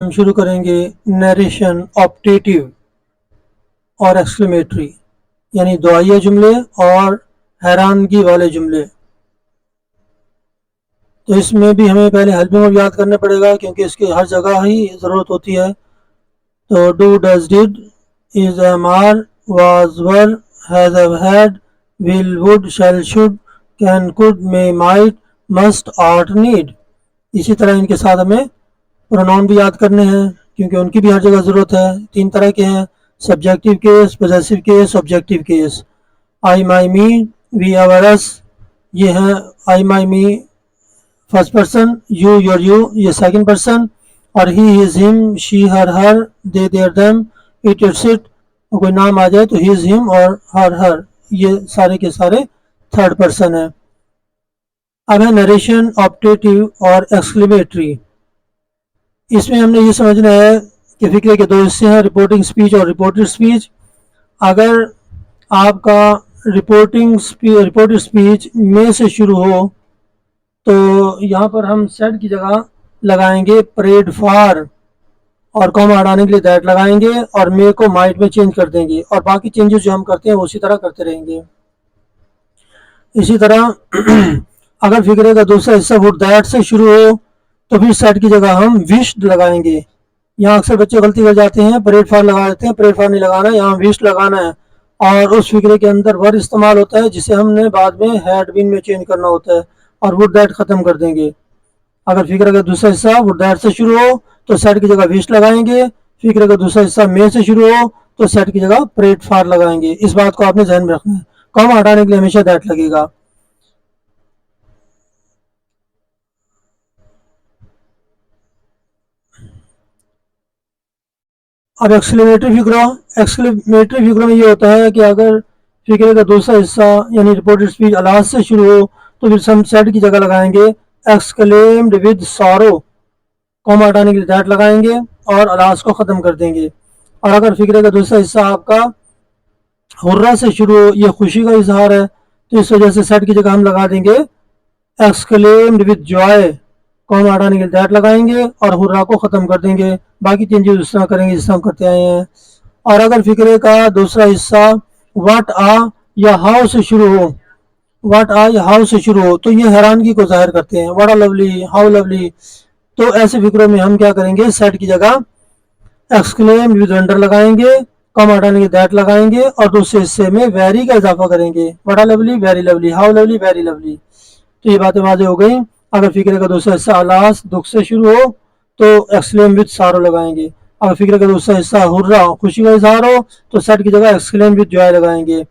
ہم شروع کریں گے نیریشن آپٹیٹیو اور ایکسکلیمیٹری یعنی دعائیہ جملے اور حیرانگی والے جملے. تو اس میں بھی ہمیں پہلے ہیلپنگ ورب یاد کرنا پڑے گا کیونکہ اس کی ہر جگہ ہی ضرورت ہوتی ہے. تو do does did is am are was were has have had will would shall should can could may might must art need. اسی طرح ان کے ساتھ ہمیں پروناؤن بھی یاد کرنے ہیں کیونکہ ان کی بھی ہر جگہ ضرورت ہے. 3 طرح کے ہیں: subjective case, possessive case, objective case. I my me, we our us یہ ہیں I my me first person, you your you یہ سیکنڈ پرسن، اور he his him, she her they their them, it its it. کوئی نام آ جائے تو ہی از ہم اور ہر یہ سارے کے سارے تھرڈ پرسن ہیں. اب ہے نریشن آپٹیٹیو اور ایکسکلیمیٹری. اس میں ہم نے یہ سمجھنا ہے کہ فقرے کے 2 حصے ہیں: رپورٹنگ سپیچ اور رپورٹڈ سپیچ. اگر آپ کا رپورٹڈ سپیچ میں سے شروع ہو تو یہاں پر ہم سیٹ کی جگہ لگائیں گے پریڈ فار اور کوما ہٹانے کے لیے دیٹ لگائیں گے اور مے کو مائٹ میں چینج کر دیں گے اور باقی چینجز جو ہم کرتے ہیں اسی طرح کرتے رہیں گے. اسی طرح اگر فقرے کا دوسرا حصہ وڈ دیٹ سے شروع ہو تو پھر سیٹ کی جگہ ہم وشڈ لگائیں گے. یہاں اکثر بچے غلطی کر جاتے ہیں، پریڈ فار لگا دیتے ہیں. پریڈ فار نہیں لگانا، یہاں وشڈ لگانا ہے اور اس فقرے کے اندر ور استعمال ہوتا ہے جسے ہم نے بعد میں ہیڈ بین میں چینج کرنا ہوتا ہے اور وڈ دیٹ ختم کر دیں گے. اگر فقرے کا دوسرا حصہ وڈ دیٹ سے شروع ہو تو سیٹ کی جگہ وشڈ لگائیں گے. فقرے کا دوسرا حصہ میں سے شروع ہو تو سیٹ کی جگہ پریڈ فار لگائیں گے. اس بات کو آپ نے ذہن میں رکھنا ہے. کوما ہٹانے کے لیے ہمیشہ دیٹ لگے گا. اب ایکسکلیمیٹری فقروں میں یہ ہوتا ہے کہ اگر فقرے کا دوسرا حصہ یعنی رپورٹڈ سپیچ الاز سے شروع ہو تو پھر ہم سیٹ کی جگہ لگائیں گے ایکسکلیمڈ ود سارو، کوما ہٹانے کے لیے دیٹ لگائیں گے اور الاز کو ختم کر دیں گے. اور اگر فقرے کا دوسرا حصہ آپ کا ہررا سے شروع ہو، یہ خوشی کا اظہار ہے، تو اس وجہ سے سیٹ کی جگہ ہم لگا دیں گے ایکسکلیمڈ ود جوائے، کوما ہٹانے کے لیے دیٹ لگائیں گے اور ہررا کو ختم کر دیں گے. باقی چینجز اس طرح کریں گے جس طرح ہم کرتے آئے ہیں. اور اگر فقرے کا دوسرا حصہ واٹ آ یا ہاؤ سے شروع ہو، واٹ آ یا ہاؤ سے شروع ہو تو یہ حیرانگی کو ظاہر کرتے ہیں، what a lovely, how lovely. تو ایسے فقروں میں ہم کیا کریں گے، سیٹ کی جگہ ایکسکلیم ود ونڈر لگائیں گے، کم ہٹانے کے دیٹ لگائیں گے اور دوسرے حصے میں ویری کا اضافہ کریں گے، what a lovely, very lovely, how lovely, very lovely. تو یہ باتیں واضح ہو گئیں. اگر فقرے کا دوسرا حصہ الاس دکھ سے شروع ہو تو ایکسکلیم ود سارو لگائیں گے. اگر فقرے کا دوسرا حصہ ہررا خوشی کا اظہار ہو تو سیٹ کی جگہ ایکسکلیم ود جوائے لگائیں گے.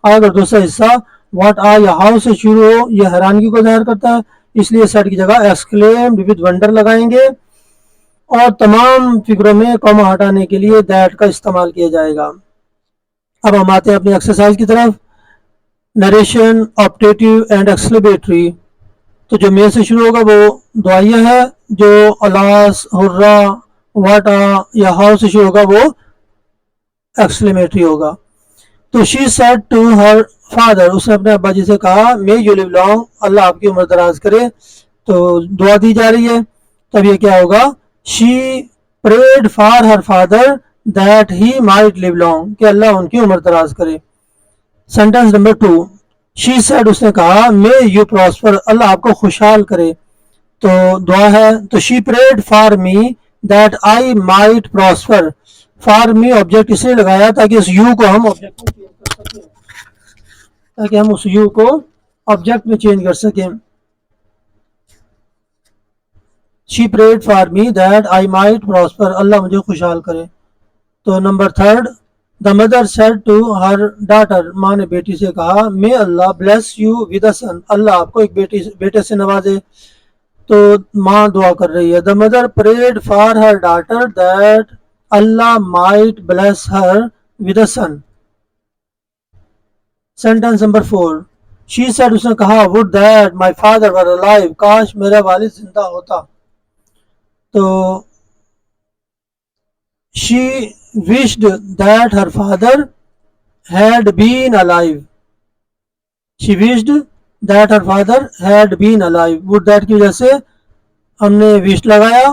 اگر دوسرا حصہ واٹ آ یا ہاؤ سے شروع ہو یہ حیرانگی کو ظاہر کرتا ہے، اس لیے سیٹ کی جگہ ایکسکلیم ود ونڈر لگائیں گے اور تمام فقروں میں کوما ہٹانے کے لیے دیٹ کا استعمال کیا جائے گا. اب ہم آتے ہیں اپنی ایکسرسائز کی طرف. Narration optative and exclamatory. تو جو میں سے شروع ہوگا وہ دعائیہ ہے، جو الاس، ہررا، واٹ آ یا ہاؤ سے شروع ہوگا وہ ایکسکلیمیٹری ہوگا. تو she said to her father, اس نے اپنے ابا جی سے کہا مے یو لیو لانگ، اللہ آپ کی عمر دراز کرے. تو دعا دی جا رہی ہے. تب یہ کیا ہوگا، she prayed for her father that he might live long, کہ اللہ ان کی عمر دراز کرے. سینٹینس نمبر 2، شی سیڈ اس نے کہا مے یو پراسپر، اللہ آپ کو خوشحال کرے. تو دعا ہے تو she prayed for me that I might prosper. For me object اس لیے لگایا تاکہ اس یو کو ہم آبجیکٹ میں چینج کر سکیں، تاکہ ہم اس یو کو آبجیکٹ میں چینج کر سکیں. She prayed for me that I might prosper, اللہ مجھے خوشحال کرے. تو number 3، the mother said to her daughter, ماں نے بیٹی سے کہا may Allah bless you with a son, اللہ آپ کو ایک بیٹے سے نوازے. تو ماں دعا کر رہی ہے. The mother prayed for her daughter that Allah might bless her with a son. Sentence number 4، she said اس نے کہا would that my father were alive, کاش میرا والد زندہ ہوتا. تو she wished that her father had been alive. She wished that her father had been alive. Would that کی وجہ سے ہم نے wished لگایا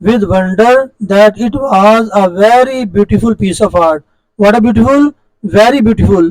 with wonder that it was a very beautiful piece of art. What a beautiful, very beautiful,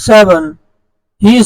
7, he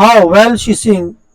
how well she sing,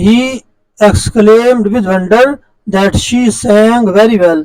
he exclaimed with wonder that she sang very well.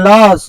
alas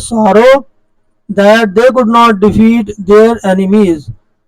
sorrow that they could not defeat their enemies,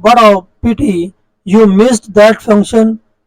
what a pity you missed that function,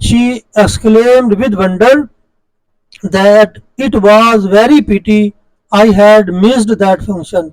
she exclaimed with wonder that it was very pity I had missed that function,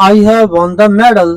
I have won the medal,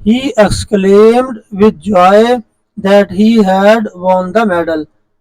he exclaimed with joy that he had won the medal,